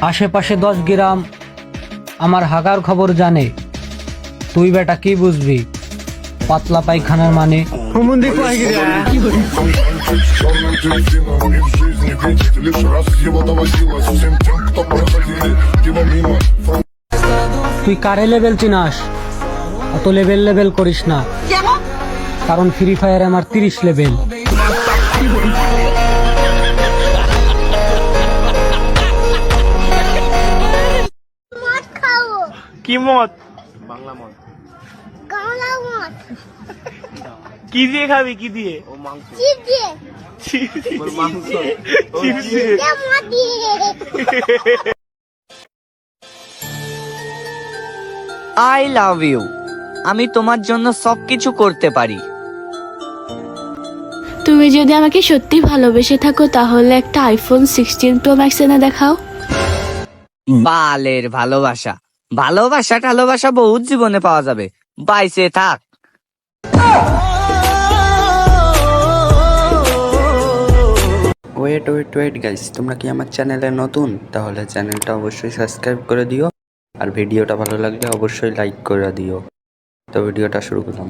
আশেপাশে 10 গ্রাম আমার হাগার খবর জানে, তুই বেটা কি বুঝবি পাতলা পায়খানার মানে? তুই কারে লেভেল চিনাস? অত লেভেল করিস না, কারণ ফ্রি ফায়ার আমার 30 লেভেল। কি মদ? বাংলা মদ। কি দিয়ে খাবি? কি দিয়ে? I love you. আমি তোমার জন্য সবকিছু করতে পারি। তুমি যদি আমাকে সত্যি ভালোবেসে থাকো তাহলে একটা আইফোন 16 প্রো ম্যাক্স এনে দেখাও। বালের ভালোবাসা, ভালোবাসা বহুত জীবনে পাওয়া যাবে, বাইসে থাক। ওয়েট গাইস, তোমরা কি আমার চ্যানেলে নতুন? তাহলে চ্যানেলটা অবশ্যই সাবস্ক্রাইব করে দিও, আর ভিডিওটা ভালো লাগলে অবশ্যই লাইক করে দিও। তো ভিডিওটা শুরু করলাম।